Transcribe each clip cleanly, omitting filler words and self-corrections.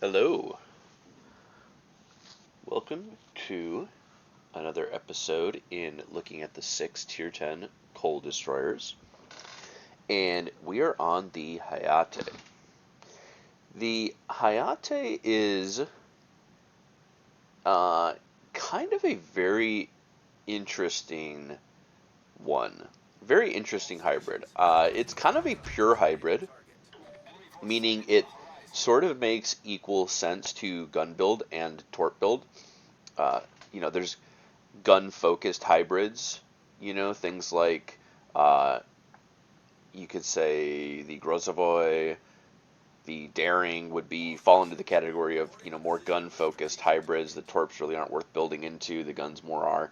Hello. Welcome to another episode in looking at the 6 Tier 10 coal destroyers. And we are on the Hayate. The Hayate is kind of a very interesting one. Very interesting hybrid. It's kind of a pure hybrid, meaning it sort of makes equal sense to gun build and torp build. There's gun-focused hybrids, things like, you could say the Grozavoy, the Daring would fall into the category of, more gun-focused hybrids. The torps really aren't worth building into, the guns more are.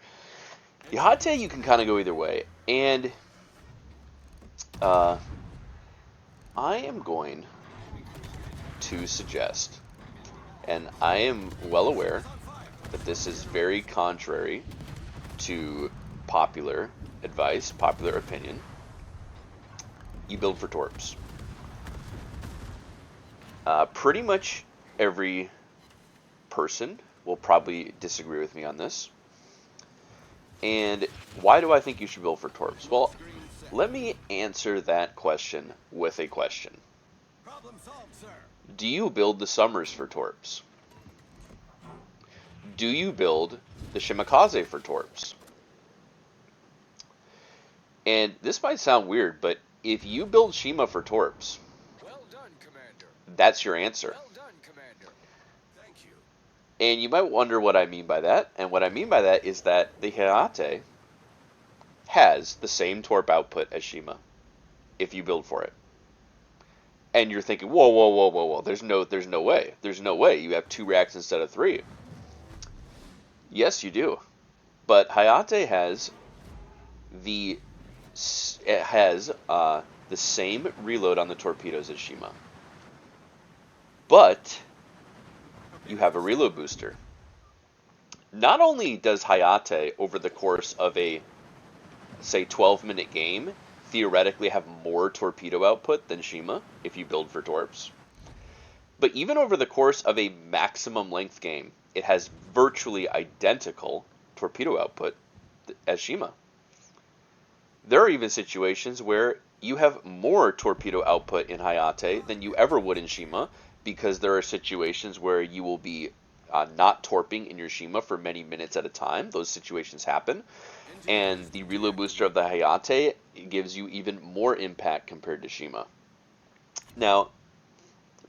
The Hayate, you can kind of go either way, and I am going to suggest, and I am well aware that this is very contrary to popular advice, popular opinion. You build for torps. Pretty much every person will probably disagree with me on this. And why do I think you should build for torps? Well, let me answer that question with a question. Do you build the Summers for torps? Do you build the Shimakaze for torps? And this might sound weird, but if you build Shima for torps, well done, Commander. That's your answer. Well done, Commander. Thank you. And you might wonder what I mean by that. And what I mean by that is that the Hayate has the same torp output as Shima if you build for it. And you're thinking, whoa, whoa, whoa, whoa, whoa. There's no way. There's no way. You have 2 racks instead of 3. Yes, you do. But Hayate has the same reload on the torpedoes as Shima. But you have a reload booster. Not only does Hayate, over the course of a, say, 12-minute game, theoretically have more torpedo output than Shima, if you build for torps, but even over the course of a maximum length game, it has virtually identical torpedo output as Shima. There are even situations where you have more torpedo output in Hayate than you ever would in Shima, because there are situations where you will be not torping in your Shima for many minutes at a time. Those situations happen. And the reload booster of the Hayate gives you even more impact compared to Shima. Now,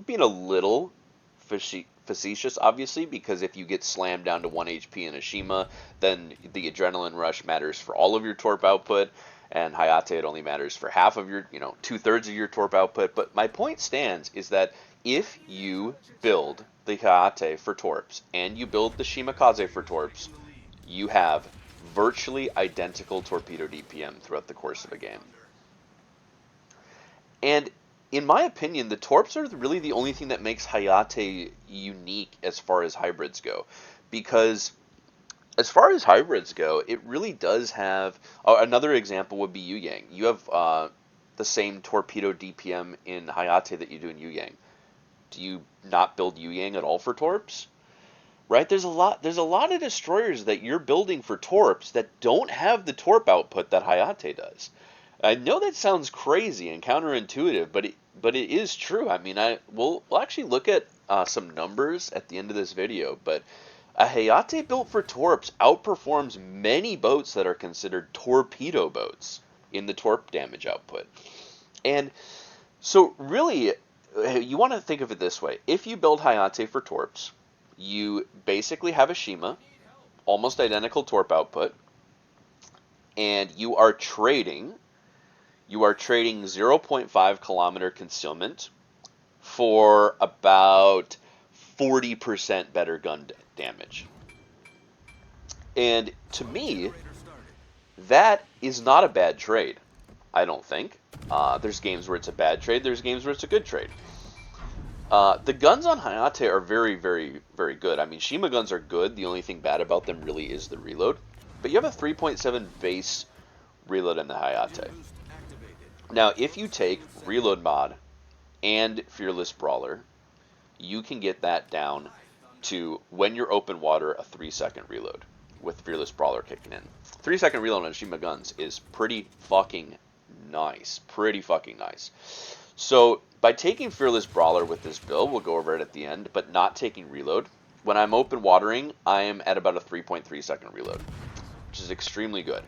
being a little facetious, obviously, because if you get slammed down to 1 HP in a Shima, then the adrenaline rush matters for all of your torp output, and Hayate, it only matters for half of your, 2/3 of your torp output. But my point stands is that if you build the Hayate for torps and you build the Shimakaze for torps, you have virtually identical torpedo DPM throughout the course of a game. And in my opinion, the torps are really the only thing that makes Hayate unique as far as hybrids go. Because as far as hybrids go, it really does have... another example would be Yu Yang. You have the same torpedo DPM in Hayate that you do in Yu Yang. Do you not build Yu Yang at all for torps? Right? There's a lot of destroyers that you're building for torps that don't have the torp output that Hayate does. I know that sounds crazy and counterintuitive, but it is true. I mean, we'll actually look at some numbers at the end of this video, but a Hayate built for torps outperforms many boats that are considered torpedo boats in the torp damage output. And so really, you want to think of it this way. If you build Hayate for torps, you basically have a Shima, almost identical torp output, and you are trading 0.5 kilometer concealment for about 40% better gun damage. And to me, that is not a bad trade, I don't think. There's games where it's a bad trade, there's games where it's a good trade. The guns on Hayate are very, very, very good. I mean, Shima guns are good. The only thing bad about them really is the reload. But you have a 3.7 base reload in the Hayate. Now, if you take reload mod and Fearless Brawler, you can get that down to, when you're open water, a 3-second reload with Fearless Brawler kicking in. 3-second reload on Shima guns is pretty fucking nice. Pretty fucking nice. So by taking Fearless Brawler with this build, we'll go over it at the end, but not taking reload, when I'm open watering, I am at about a 3.3 second reload, which is extremely good.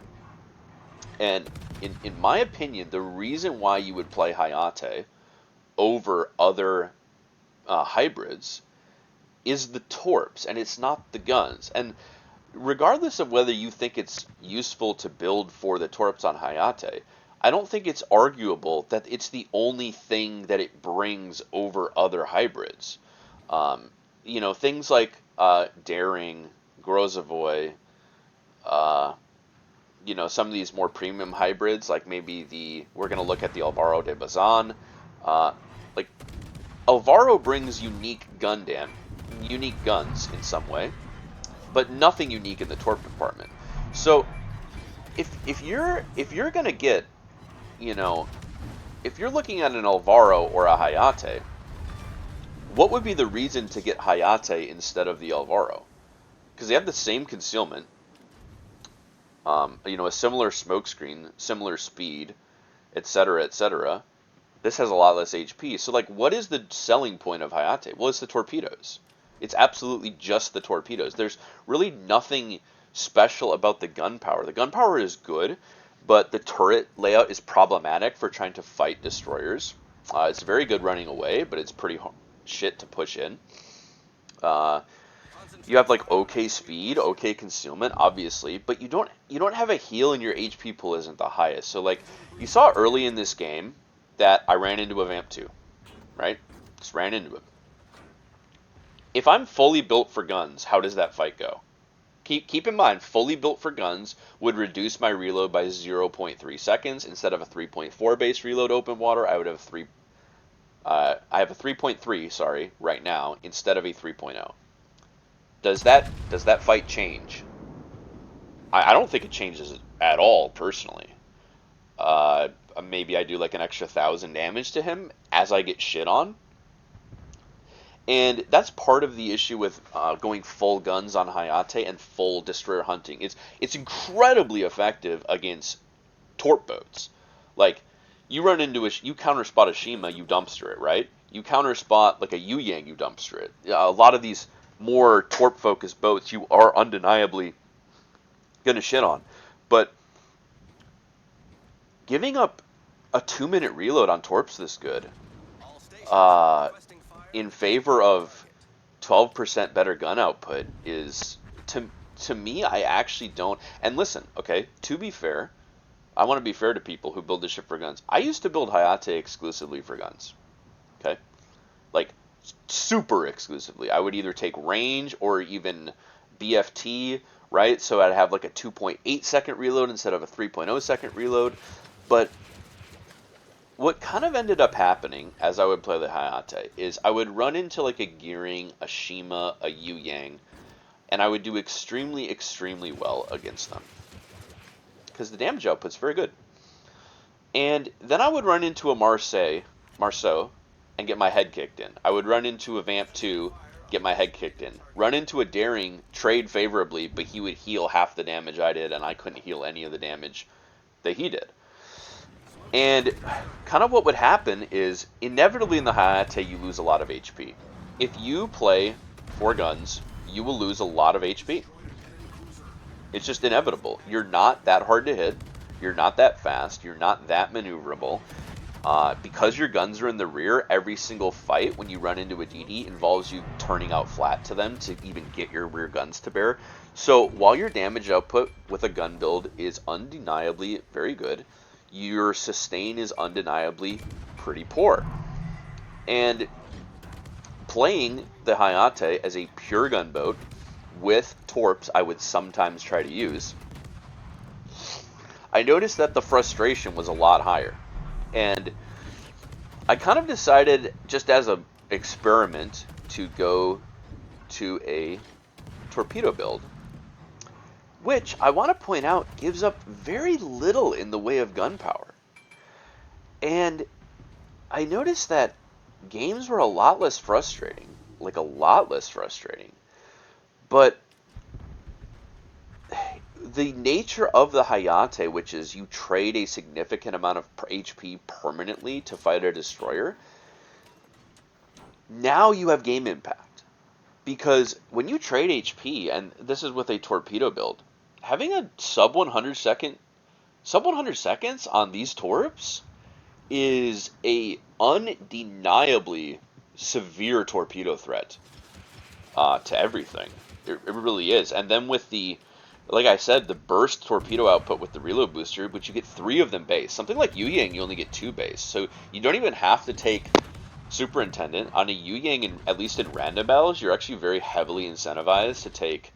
And in my opinion, the reason why you would play Hayate over other hybrids is the torps, and it's not the guns. And regardless of whether you think it's useful to build for the torps on Hayate, I don't think it's arguable that it's the only thing that it brings over other hybrids. You know, things like Daring, Grozavoy, you know, some of these more premium hybrids, like maybe we're going to look at the Alvaro de Bazan. Like, Alvaro brings unique guns in some way, but nothing unique in the torp department. So, if you're going to get, you know, if you're looking at an Alvaro or a Hayate, what would be the reason to get Hayate instead of the Alvaro? Because they have the same concealment, you know, a similar smokescreen, similar speed, etc., etc. This has a lot less HP. So, like, what is the selling point of Hayate? Well, it's the torpedoes. It's absolutely just the torpedoes. There's really nothing special about the gunpowder. The gunpowder is good, but the turret layout is problematic for trying to fight destroyers. It's very good running away, but it's pretty shit to push in. You have like okay speed, okay concealment, obviously, but you don't have a heal, and your HP pool isn't the highest. So like you saw early in this game that I ran into a Vamp 2, right? Just ran into him. If I'm fully built for guns, how does that fight go? Keep in mind, fully built for guns would reduce my reload by 0.3 seconds. Instead of a 3.4 base reload open water, I would have I have a 3.3, sorry, right now, instead of a 3.0. Does that fight change? I don't think it changes at all, personally. Maybe I do like an extra 1,000 damage to him as I get shit on. And that's part of the issue with going full guns on Hayate and full destroyer hunting. It's incredibly effective against torp boats. Like, you run into you counter spot a Shima, you dumpster it, right? You counter spot like a Yu Yang, you dumpster it. A lot of these more torp focused boats you are undeniably gonna shit on. But giving up a 2-minute reload on torps this good, in favor of 12% better gun output is, to me, I actually don't. And listen, okay, to be fair, I want to be fair to people who build this shit for guns. I used to build Hayate exclusively for guns, okay? Like, super exclusively. I would either take range or even BFT, right? So I'd have like a 2.8 second reload instead of a 3.0 second reload. But what kind of ended up happening as I would play the Hayate is I would run into like a Gearing, a Shima, a Yu Yang, and I would do extremely, extremely well against them, because the damage output's very good. And then I would run into a Marceau, and get my head kicked in. I would run into a Vamp 2, get my head kicked in. Run into a Daring, trade favorably, but he would heal half the damage I did, and I couldn't heal any of the damage that he did. And kind of what would happen is, inevitably in the Hayate, you lose a lot of HP. If you play for guns, you will lose a lot of HP. It's just inevitable. You're not that hard to hit. You're not that fast. You're not that maneuverable. Because your guns are in the rear, every single fight when you run into a DD involves you turning out flat to them to even get your rear guns to bear. So while your damage output with a gun build is undeniably very good, your sustain is undeniably pretty poor. And playing the Hayate as a pure gunboat with torps I would sometimes try to use, I noticed that the frustration was a lot higher. And I kind of decided, just as an experiment, to go to a torpedo build, which I want to point out gives up very little in the way of gunpowder. And I noticed that games were a lot less frustrating like a lot less frustrating. But the nature of the Hayate, which is you trade a significant amount of HP permanently to fight a destroyer, now you have game impact. Because when you trade HP, and this is with a torpedo build, having a sub 100 seconds on these torps is a undeniably severe torpedo threat to everything. It really is. And then with the, like I said, the burst torpedo output with the reload booster, which you get 3 of them base. Something like Yu Yang, you only get 2 base. So you don't even have to take Superintendent. On a Yu Yang, at least in random battles, you're actually very heavily incentivized to take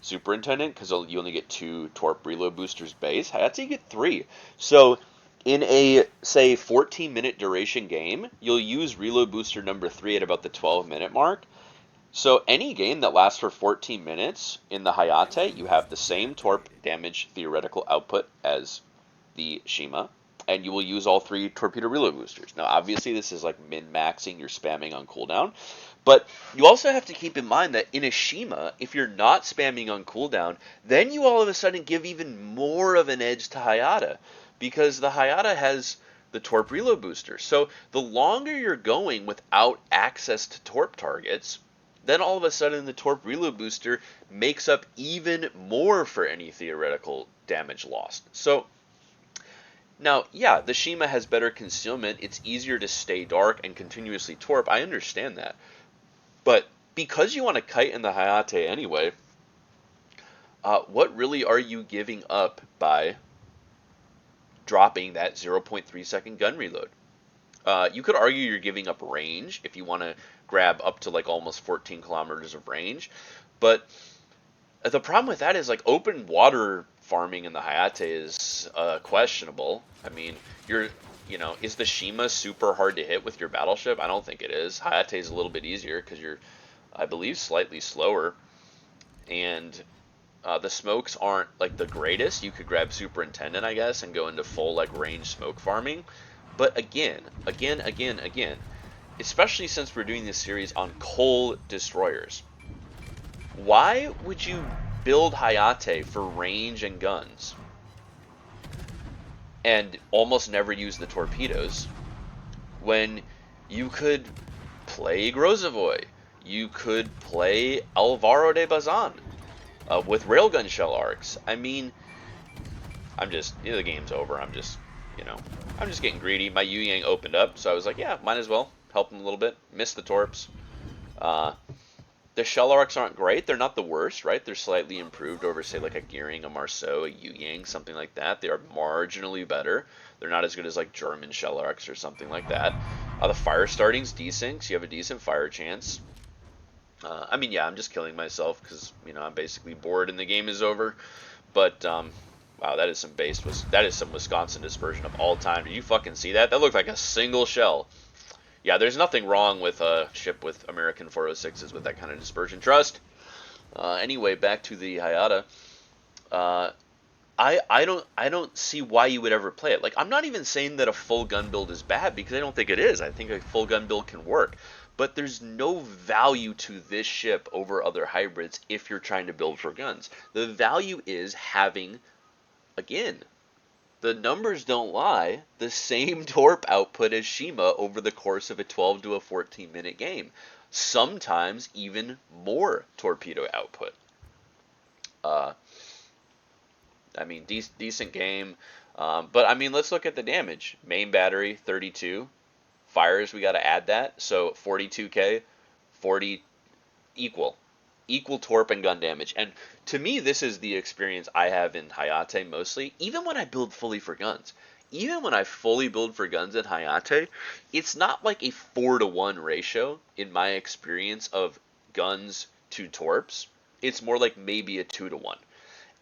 Superintendent because you only get 2 torp reload boosters base. Hayate, you get 3. So in a, say, 14-minute duration game, you'll use reload booster number 3 at about the 12-minute mark. So any game that lasts for 14 minutes in the Hayate, you have the same torp damage theoretical output as the Shima, and you will use all 3 torpedo reload boosters. Now, obviously, this is like min-maxing your spamming on cooldown, but you also have to keep in mind that in a Shima, if you're not spamming on cooldown, then you all of a sudden give even more of an edge to Hayate, because the Hayate has the torp reload booster. So the longer you're going without access to torp targets, then all of a sudden the torp reload booster makes up even more for any theoretical damage lost. So now, yeah, the Shima has better concealment. It's easier to stay dark and continuously torp. I understand that. But because you want to kite in the Hayate anyway, what really are you giving up by dropping that 0.3 second gun reload? You could argue you're giving up range if you want to grab up to like almost 14 kilometers of range, but the problem with that is like open water farming in the Hayate is questionable. I mean, is the Shima super hard to hit with your battleship? I don't think it is. Hayate is a little bit easier because you're, I believe, slightly slower, and the smokes aren't like the greatest. You could grab Superintendent, I guess, and go into full like range smoke farming. But again, especially since we're doing this series on coal destroyers, why would you build Hayate for range and guns and almost never use the torpedoes when you could play Grozovoy, you could play Alvaro de Bazan with railgun shell arcs? I mean, the game's over. I'm just getting greedy. My Yu Yang opened up, so I was like, yeah, might as well help him a little bit. Missed the torps. The shell arcs aren't great. They're not the worst, right? They're slightly improved over, say, like a Gearing, a Marceau, a Yu Yang, something like that. They are marginally better. They're not as good as like German shell arcs or something like that. The fire starting's decent, so you have a decent fire chance. I mean, yeah, I'm just killing myself because I'm basically bored and the game is over. But wow, that is some Wisconsin dispersion of all time. Did you fucking see that? That looked like a single shell. Yeah, there's nothing wrong with a ship with American 406s with that kind of dispersion. Trust. Anyway, back to the Hayate. I don't see why you would ever play it. Like, I'm not even saying that a full gun build is bad, because I don't think it is. I think a full gun build can work. But there's no value to this ship over other hybrids if you're trying to build for guns. The value is having, again, the numbers don't lie, the same torp output as Shima over the course of a 12 to a 14-minute game. Sometimes even more torpedo output. I mean, decent game. But, I mean, let's look at the damage. Main battery, 32. Fires, we got to add that. So, 42k, 40 equal. Equal torp and gun damage. And to me, this is the experience I have in Hayate mostly. Even when I build fully for guns. Even when I fully build for guns in Hayate, it's not like a 4-to-1 ratio in my experience of guns to torps. It's more like maybe a 2-to-1.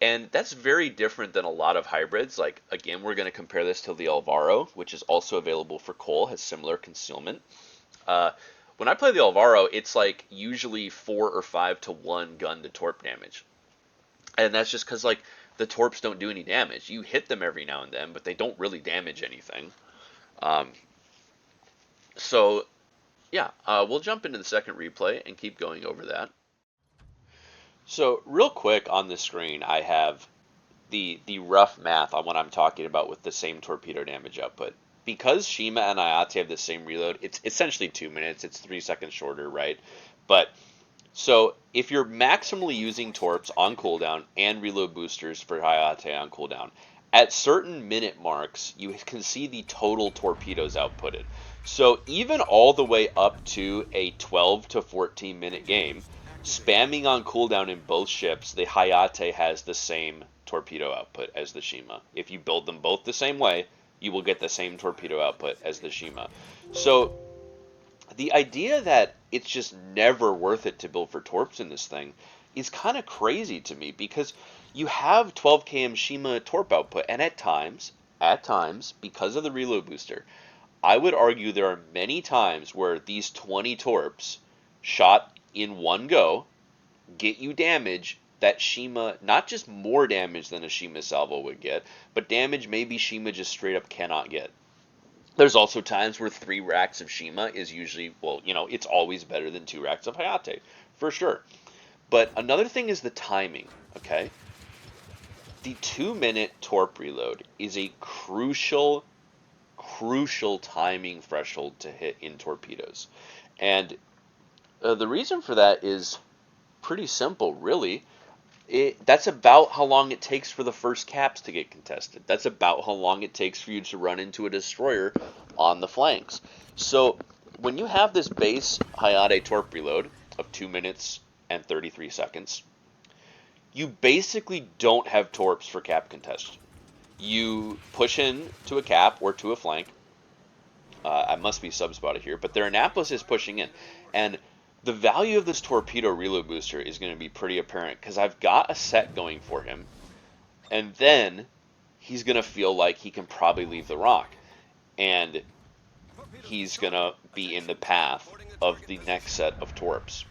And that's very different than a lot of hybrids. Like, again, we're going to compare this to the Alvaro, which is also available for coal, has similar concealment. When I play the Alvaro, it's like usually 4 or 5 to 1 gun to torp damage. And that's just because, like, the torps don't do any damage. You hit them every now and then, but they don't really damage anything. So Yeah, we'll jump into the second replay and keep going over that. So real quick on the screen, I have the rough math on what I'm talking about with the same torpedo damage output. Because Shima and Hayate have the same reload, it's essentially 2 minutes. It's 3 seconds shorter, right? But so if you're maximally using torps on cooldown and reload boosters for Hayate on cooldown, at certain minute marks, you can see the total torpedoes outputted. So even all the way up to a 12 to 14 minute game, spamming on cooldown in both ships, the Hayate has the same torpedo output as the Shima. If you build them both the same way, you will get the same torpedo output as the Shima. So the idea that it's just never worth it to build for torps in this thing is kind of crazy to me because you have 12 km Shima torp output, and at times, because of the reload booster, I would argue there are many times where these 20 torps shot in one go get you damage that Shima, not just more damage than a Shima salvo would get, but damage maybe Shima just straight up cannot get. There's also times where 3 racks of Shima is usually, well, it's always better than 2 racks of Hayate, for sure. But another thing is the timing, okay? The 2 minute torp reload is a crucial, crucial timing threshold to hit in torpedoes. And the reason for that is pretty simple, really. That's about how long it takes for the first caps to get contested. That's about how long it takes for you to run into a destroyer on the flanks. So when you have this base Hayate torp reload of 2 minutes and 33 seconds, you basically don't have torps for cap contention. You push in to a cap or to a flank. I must be subspotted here, but their Annapolis is pushing in. And the value of this torpedo reload booster is going to be pretty apparent because I've got a set going for him, and then he's going to feel like he can probably leave the rock, and he's going to be in the path of the next set of torps.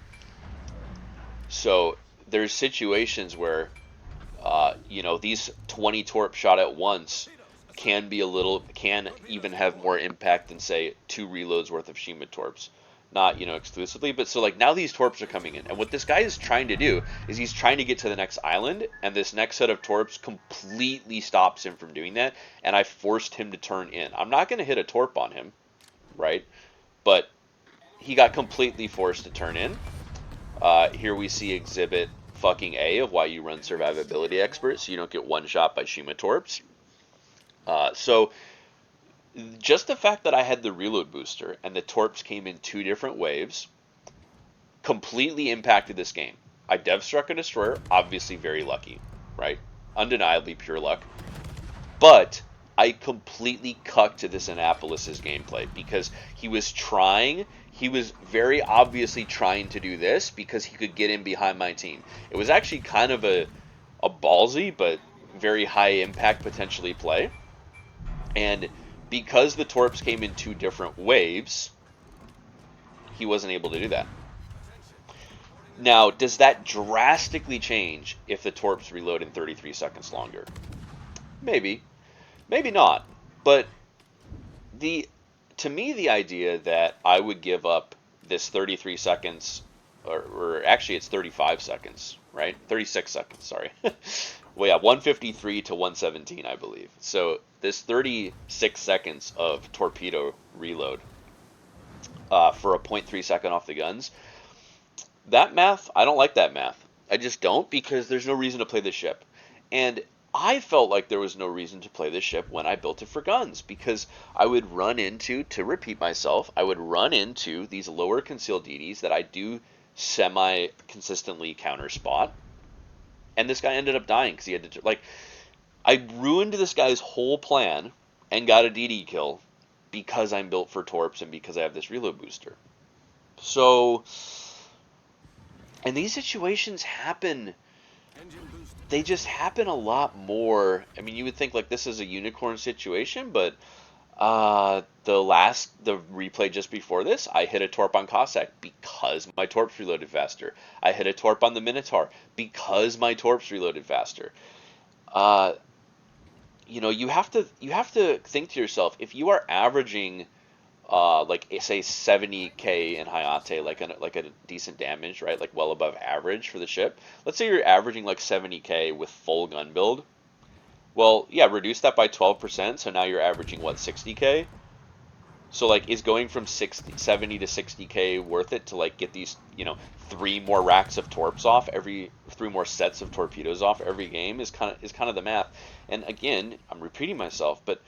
So there's situations where, these 20 torps shot at once can even have more impact than say 2 reloads worth of Shima torps. Not, exclusively, but so like now these torps are coming in. And what this guy is trying to do is he's trying to get to the next island, and this next set of torps completely stops him from doing that, and I forced him to turn in. I'm not going to hit a torp on him, right? But he got completely forced to turn in. Here we see exhibit fucking A of why you run survivability expert, so you don't get one shot by Shima torps. So just the fact that I had the reload booster and the torps came in 2 different waves completely impacted this game. I dev struck a destroyer, obviously very lucky, right? Undeniably pure luck. But I completely cucked to this Annapolis' gameplay because he was very obviously trying to do this because he could get in behind my team. It was actually kind of a ballsy but very high impact potentially play. And because the torps came in 2 different waves, he wasn't able to do that. Now, does that drastically change if the torps reload in 33 seconds longer? Maybe. Maybe not. But to me, the idea that I would give up this 33 seconds, or actually it's 35 seconds, right? 36 seconds, sorry. Well, yeah, 153 to 117, I believe. So this 36 seconds of torpedo reload for a 0.3 second off the guns, that math, I don't like that math. I just don't, because there's no reason to play this ship. And I felt like there was no reason to play this ship when I built it for guns, because I would run into, to repeat myself, I would run into these lower concealed DDs that I do semi-consistently counter spot. And this guy ended up dying because he had to, I ruined this guy's whole plan and got a DD kill because I'm built for torps and because I have this reload booster. So, and these situations happen. They just happen a lot more. I mean, you would think like this is a unicorn situation, but the replay just before this, I hit a torp on Cossack because my torps reloaded faster. I hit a torp on the Minotaur because my torps reloaded faster. You have to think to yourself, if you are averaging like say 70k in Hayate, like a decent damage, right? Like well above average for the ship. Let's say you're averaging like 70k with full gun build. Well, yeah, reduce that by 12%, so now you're averaging what, 60k? So like is going from 70 to 60k worth it to like get these, three more racks of torps off every three more sets of torpedoes off every game is kind of the math. And again, I'm repeating myself, but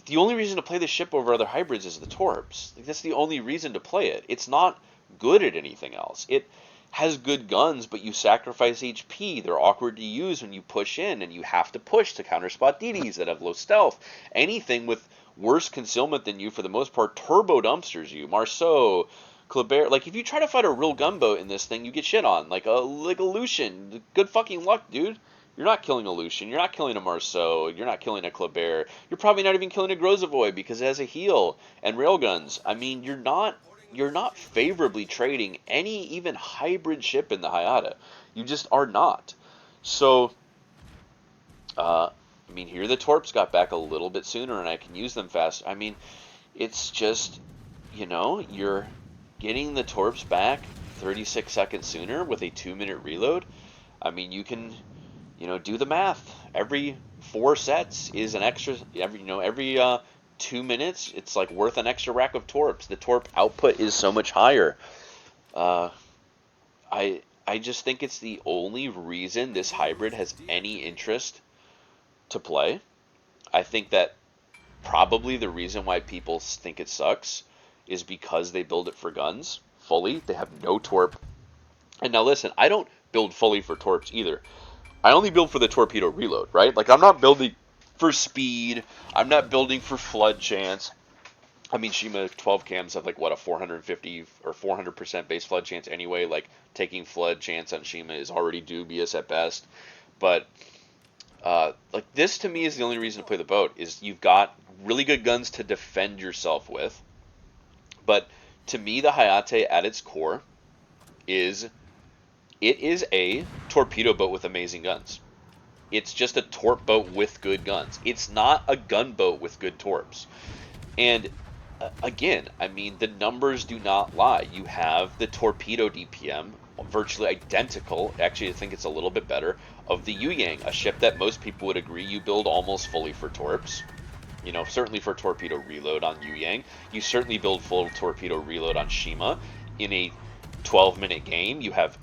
the only reason to play the ship over other hybrids is the torps. Like, that's the only reason to play it. It's not good at anything else. It has good guns, but you sacrifice HP. They're awkward to use when you push in, and you have to push to counterspot DDs that have low stealth. Anything with worse concealment than you, for the most part, turbo dumpsters you. Marceau, Kleber. Like, if you try to fight a real gunboat in this thing, you get shit on. Like a Lucian. Good fucking luck, dude. You're not killing a Lucian, you're not killing a Marceau, you're not killing a Kleber, you're probably not even killing a Grozavoy because it has a heal and railguns. I mean, you're not favorably trading any even hybrid ship in the Hayate. You just are not. So, I mean, here the torps got back a little bit sooner and I can use them fast. I mean, it's just, you're getting the torps back 36 seconds sooner with a 2-minute reload. I mean, you can do the math. Every 4 sets is an extra. Every 2 minutes, it's like worth an extra rack of torps. The torp output is so much higher. Uh, I just think it's the only reason this hybrid has any interest to play. I think that probably the reason why people think it sucks is because they build it for guns fully. They have no torp. And now listen, I don't build fully for torps either. I only build for the torpedo reload, right? Like, I'm not building for speed. I'm not building for flood chance. I mean, Shima 12 cams have like, what, a 450 or 400% base flood chance anyway. Like, taking flood chance on Shima is already dubious at best. But, like, this to me is the only reason to play the boat, is you've got really good guns to defend yourself with. But to me, the Hayate at its core is... it is a torpedo boat with amazing guns. It's just a torp boat with good guns. It's not a gunboat with good torps. And again, I mean, the numbers do not lie. You have the torpedo DPM, virtually identical, actually I think it's a little bit better, of the Yu Yang, a ship that most people would agree you build almost fully for torps. Certainly for torpedo reload on Yu Yang. You certainly build full torpedo reload on Shima. In a 12-minute game, you have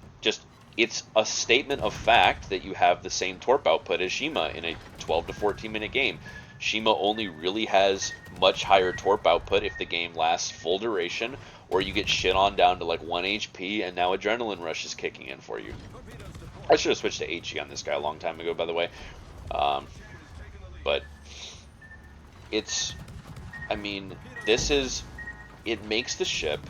it's a statement of fact that you have the same torp output as Shima in a 12 to 14-minute game. Shima only really has much higher torp output if the game lasts full duration, or you get shit on down to like 1 HP and now Adrenaline Rush is kicking in for you. I should have switched to HE on this guy a long time ago, by the way. But I mean, it makes the ship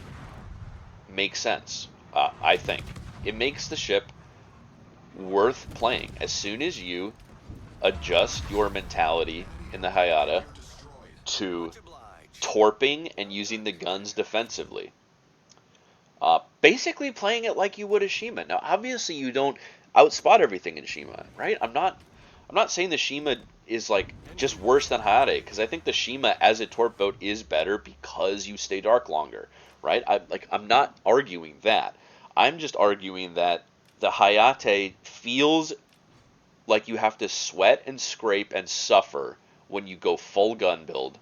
make sense, I think. It makes the ship worth playing. As soon as you adjust your mentality in the Hayate to torping and using the guns defensively. Basically playing it like you would a Shima. Now, obviously you don't outspot everything in Shima, right? I'm not saying the Shima is like just worse than Hayate, because I think the Shima as a torp boat is better because you stay dark longer, right? I'm not arguing that. I'm just arguing that the Hayate feels like you have to sweat and scrape and suffer when you go full gun build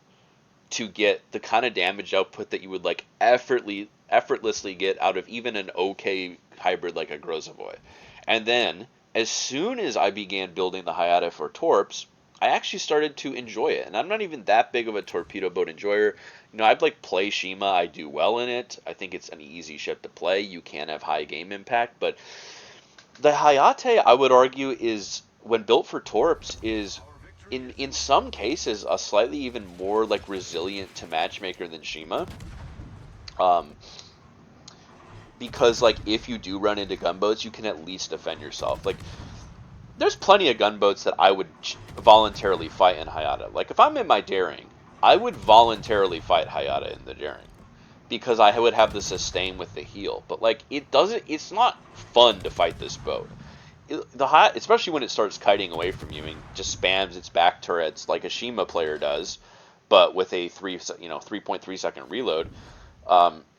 to get the kind of damage output that you would like effortlessly get out of even an okay hybrid like a Grozavoy. And then, as soon as I began building the Hayate for torps, I actually started to enjoy it. And I'm not even that big of a torpedo boat enjoyer. I'd like play Shima. I do well in it. I think it's an easy ship to play. You can have high game impact. But the Hayate, I would argue, is, when built for torps, is in some cases a slightly even more like resilient to matchmaker than Shima. Because like if you do run into gunboats, you can at least defend yourself. Like, there's plenty of gunboats that I would voluntarily fight in Hayate. Like, if I'm in my daring, I would voluntarily fight Hayate in the daring, because I would have the sustain with the heal. But like, it's not fun to fight this boat. Especially when it starts kiting away from you and just spams its back turrets like a Shima player does. but with a 3.3 second reload,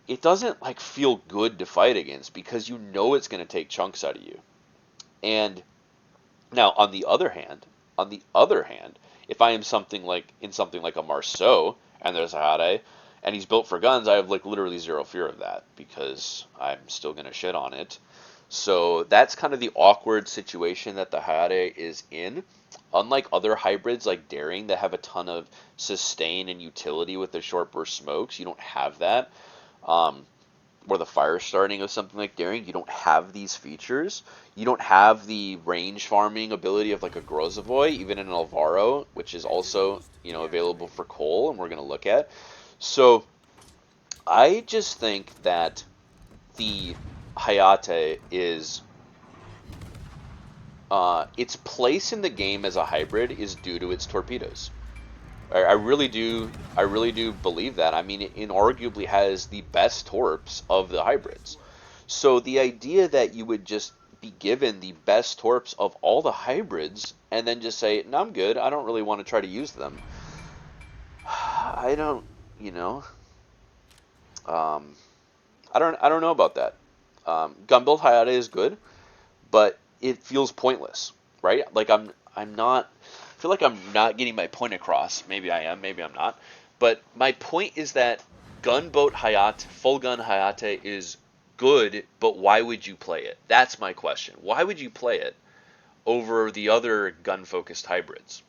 it doesn't like feel good to fight against because you know it's going to take chunks out of you. And now on the other hand, if I am something like a Marceau and there's a Hayate and he's built for guns, I have like literally zero fear of that because I'm still going to shit on it. So that's kind of the awkward situation that the Hayate is in. Unlike other hybrids like Daring that have a ton of sustain and utility with their short burst smokes, you don't have that. Or the fire starting of something like Daring, you don't have these features. You don't have the range farming ability of like a Grozavoy, even in Alvaro, which is also, available for coal, and we're going to look at. So I just think that the Hayate is its place in the game as a hybrid is due to its torpedoes. I really do. I really do believe that. I mean, it inarguably has the best torps of the hybrids. So the idea that you would just be given the best torps of all the hybrids and then just say, "No, I'm good. I don't really want to try to use them." I don't, you know, um, I don't know about that. Gunboat Hayate is good, but it feels pointless, right? Like I'm not. I feel like I'm not getting my point across. Maybe I am. Maybe I'm not. But my point is that gunboat Hayate, full gun Hayate is good, but why would you play it? That's my question. Why would you play it over the other gun focused hybrids?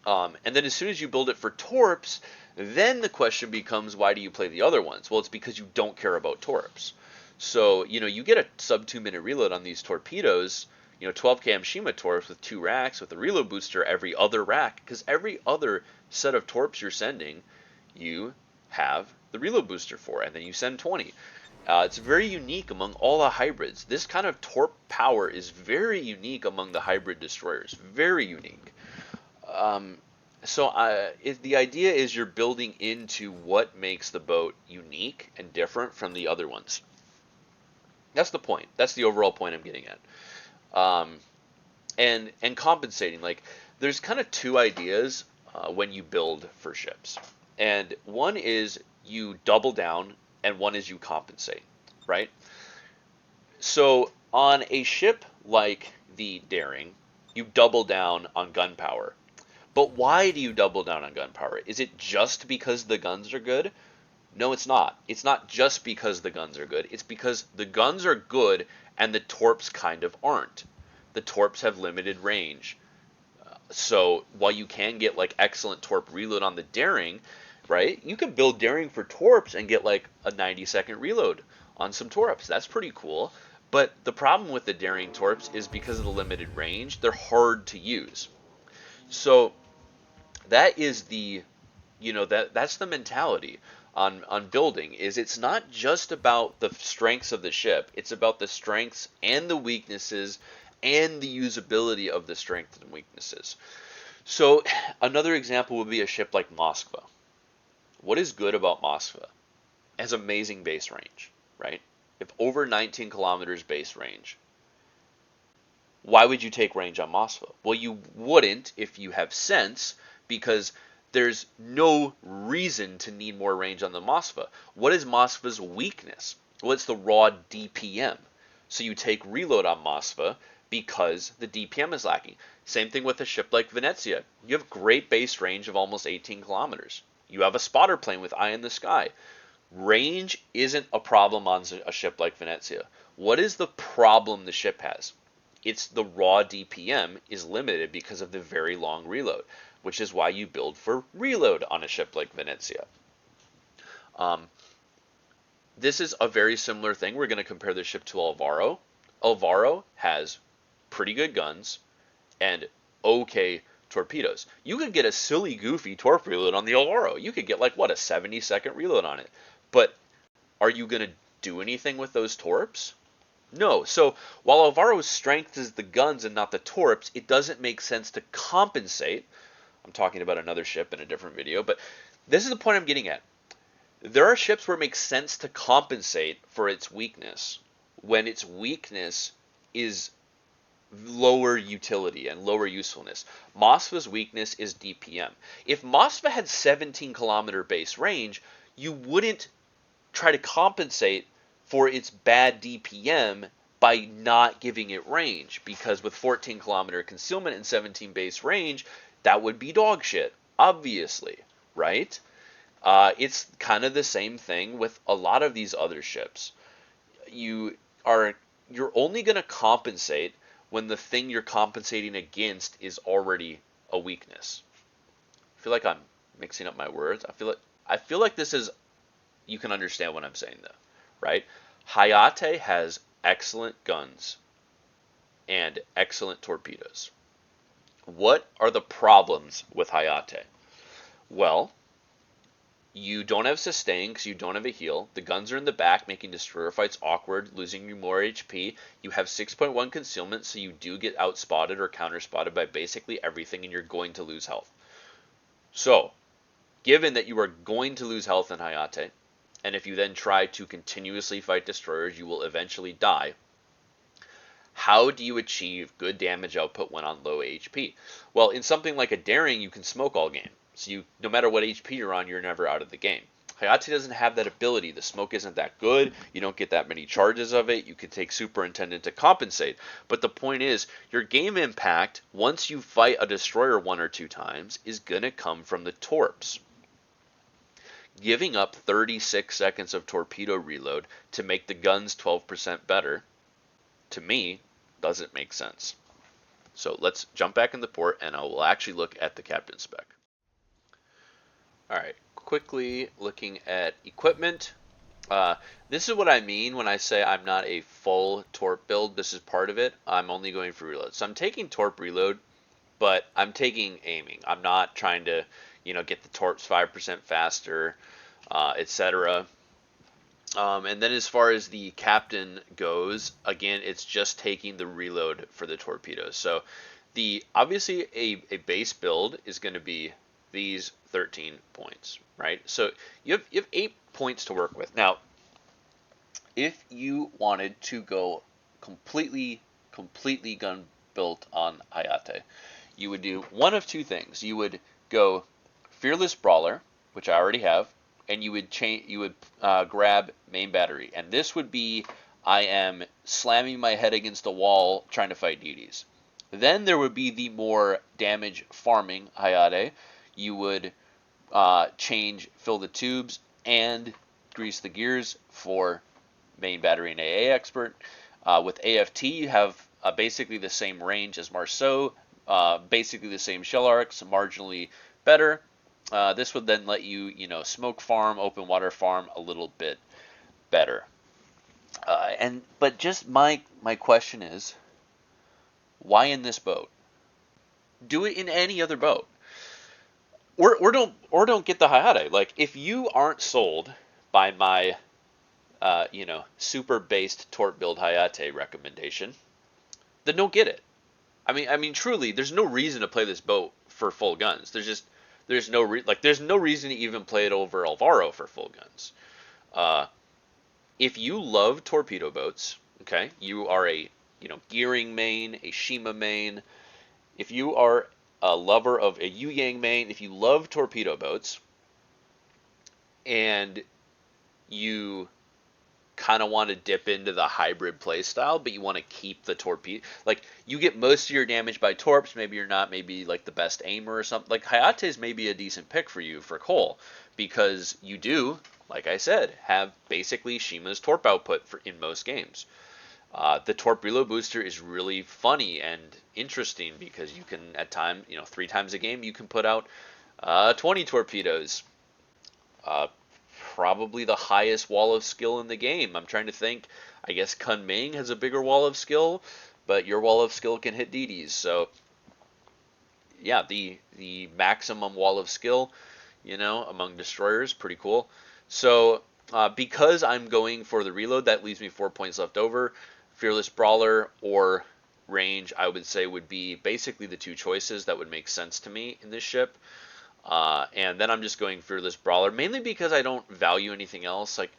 And then as soon as you build it for torps, then the question becomes, why do you play the other ones? Well, it's because you don't care about torps. So, you get a sub 2 minute reload on these torpedoes, 12 cam Shima torps with 2 racks with a reload booster every other rack, because every other set of torps you're sending, you have the reload booster for, and then you send 20. It's very unique among all the hybrids. This kind of torp power is very unique among the hybrid destroyers. Very unique. Um, the idea is you're building into what makes the boat unique and different from the other ones. That's the point. That's the overall point I'm getting at. Um, and compensating. Like, there's kind of two ideas when you build for ships, and one is you double down, and one is you compensate, right? So on a ship like the Daring, you double down on gun power. But why do you double down on gun power? Is it just because the guns are good? No, it's not. It's not just because the guns are good. It's because the guns are good and the torps kind of aren't. The torps have limited range. So while you can get like excellent torp reload on the Daring, right? You can build Daring for torps and get like a 90-second reload on some torps. That's pretty cool. But the problem with the Daring torps is because of the limited range, they're hard to use. So that is that's the mentality on building. Is it's not just about the strengths of the ship, it's about the strengths and the weaknesses and the usability of the strengths and weaknesses. So another example would be a ship like Moskva. What is good about Moskva? It has amazing base range, right? If over 19 kilometers base range. Why would you take range on Moskva? Well, you wouldn't if you have sense, because there's no reason to need more range on the Moskva. What is Moskva's weakness? Well, it's the raw DPM. So you take reload on Moskva because the DPM is lacking. Same thing with a ship like Venezia. You have great base range of almost 18 kilometers. You have a spotter plane with eye in the sky. Range isn't a problem on a ship like Venezia. What is the problem the ship has? It's the raw DPM is limited because of the very long reload, which is why you build for reload on a ship like Venezia. This is a very similar thing. We're going to compare this ship to Alvaro. Alvaro has pretty good guns and okay torpedoes. You could get a silly, goofy torp reload on the Alvaro. You could get like, what, a 70-second reload on it. But are you going to do anything with those torps? No. So while Alvaro's strength is the guns and not the torps, it doesn't make sense to compensate. I'm talking about another ship in a different video, but this is the point I'm getting at. There are ships where it makes sense to compensate for its weakness when its weakness is lower utility and lower usefulness. Moskva's weakness is DPM. If Moskva had 17-kilometer base range, you wouldn't try to compensate for its bad DPM by not giving it range, because with 14-kilometer concealment and 17 base range, that would be dog shit, obviously, right? It's kind of the same thing with a lot of these other ships. You are you're only going to compensate when the thing you're compensating against is already a weakness. I feel like I'm mixing up my words. I feel like this is, you can understand what I'm saying though, right? Hayate has excellent guns and excellent torpedoes. What are the problems with Hayate? Well, you don't have sustain because you don't have a heal. The guns are in the back, making destroyer fights awkward, losing you more HP. You have 6.1 concealment, so you do get outspotted or counterspotted by basically everything, and you're going to lose health. So, given that you are going to lose health in Hayate, and if you then try to continuously fight destroyers, you will eventually die. How do you achieve good damage output when on low HP? Well, in something like a daring, you can smoke all game. So no matter what HP you're on, you're never out of the game. Hayate doesn't have that ability. The smoke isn't that good. You don't get that many charges of it. You can take Superintendent to compensate. But the point is, your game impact, once you fight a destroyer 1 or 2 times, is going to come from the torps. Giving up 36 seconds of torpedo reload to make the guns 12% better, to me, doesn't make sense. So let's jump back in the port, and I will actually look at the captain spec. Alright, quickly looking at equipment. This is what I mean when I say I'm not a full torp build. This is part of it. I'm only going for reload. So I'm taking torp reload, but I'm taking aiming. I'm not trying to, get the torps 5% faster, etc. And then as far as the captain goes, again, it's just taking the reload for the torpedoes. So obviously a base build is going to be these 13 points, right? So you have 8 points to work with. Now, if you wanted to go completely gun built on Hayate, you would do one of 2 things. You would go Fearless Brawler, which I already have, and you would grab main battery. And this would be, I am slamming my head against a wall trying to fight DDs. Then there would be the more damage farming Hayate. You would fill the tubes and grease the gears for main battery and AA expert. With AFT, you have basically the same range as Marceau, basically the same shell arcs, marginally better. This would then let you, smoke farm, open water farm a little bit better. But just my question is, why in this boat? Do it in any other boat. Or don't get the Hayate. Like, if you aren't sold by my super based torp build Hayate recommendation, then don't get it. I mean truly, there's no reason to play this boat for full guns. There's no reason to even play it over Alvaro for full guns. If you love torpedo boats, okay, you are a gearing main, a Shima main. If you are a lover of a Yu Yang main, if you love torpedo boats, and you kind of want to dip into the hybrid playstyle, but you want to keep the torpedo, like, you get most of your damage by torps. Maybe you're not maybe like the best aimer or something. Like, Hayate is maybe a decent pick for you for Cole, because you do, like I said, have basically Shima's torp output in most games. The torp reload booster is really funny and interesting because you can, at time, 3 times a game, you can put out 20 torpedoes. Probably the highest wall of skill in the game. I'm trying to think. I guess Kunming has a bigger wall of skill, but your wall of skill can hit DDs. So, yeah, the maximum wall of skill, among destroyers, pretty cool. So, because I'm going for the reload, that leaves me 4 points left over. Fearless Brawler or range, I would say, would be basically the 2 choices that would make sense to me in this ship. And then I'm just going Fearless Brawler, mainly because I don't value anything else. Like,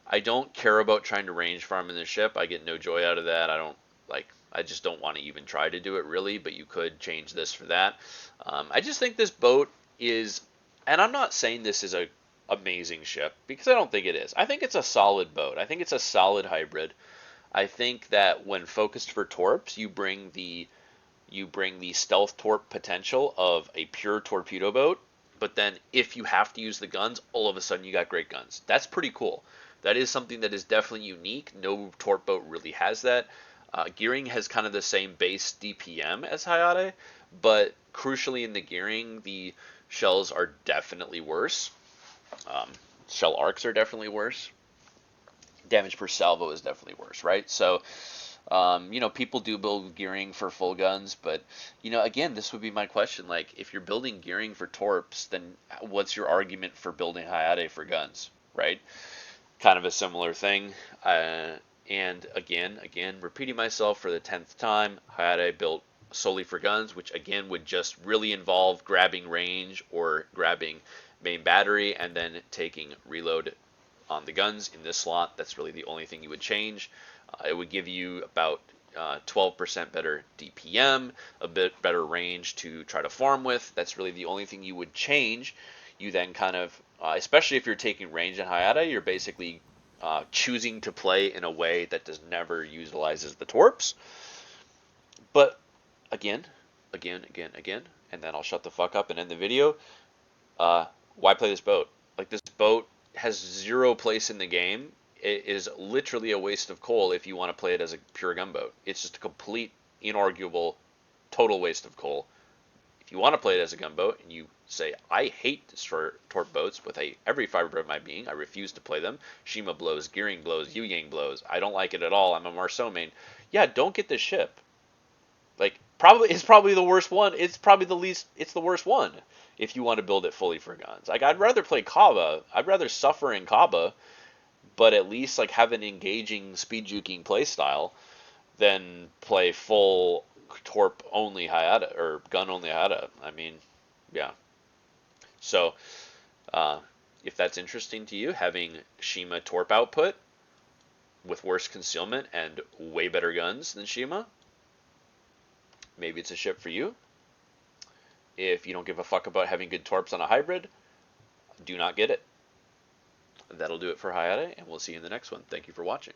I don't care about trying to range farm in this ship. I get no joy out of that. I don't Like, I just don't want to even try to do it really, but you could change this for that. I just think this boat is, and I'm not saying this is a amazing ship because I don't think it is. I think it's a solid boat. I think it's a solid hybrid. I think that when focused for torps, you bring the stealth torp potential of a pure torpedo boat, but then if you have to use the guns, all of a sudden you got great guns. That's pretty cool. That is something that is definitely unique. No torp boat really has that. Gearing has kind of the same base DPM as Hayate, but crucially in the gearing, the shells are definitely worse. Um, Shell arcs are definitely worse. Damage per salvo is definitely worse, right? So people do build gearing for full guns, but again, this would be my question. Like, if you're building gearing for torps, then what's your argument for building Hayate for guns, right? Kind of a similar thing. And again, repeating myself for the 10th time, Hayate built solely for guns, which again would just really involve grabbing range or grabbing main battery and then taking reload on the guns in this slot. That's really the only thing you would change. It would give you about 12% better DPM, a bit better range to try to farm with. That's really the only thing you would change. You then kind of, especially if you're taking range in Hayate, you're basically choosing to play in a way that does never utilizes the torps. But again, again, and then I'll shut the fuck up and end the video. Why play this boat? Like, this boat has zero place in the game. It is literally a waste of coal if you want to play it as a pure gunboat. It's just a complete, inarguable, total waste of coal. If you want to play it as a gunboat and you say, I hate torp boats with every fiber of my being, I refuse to play them. Shima blows, Gearing blows, Yu Yang blows. I don't like it at all. I'm a Marceau main. Yeah, don't get this ship. Like, it's probably the worst one. It's probably it's the worst one if you want to build it fully for guns. Like, I'd rather play Kaba. I'd rather suffer in Kaba, but at least like have an engaging speed juking play style than play full torp only Hayate or gun only Hayate. I mean, yeah. So, if that's interesting to you, having Shima torp output with worse concealment and way better guns than Shima, maybe it's a ship for you. If you don't give a fuck about having good torps on a hybrid, do not get it. That'll do it for Hayate, and we'll see you in the next one. Thank you for watching.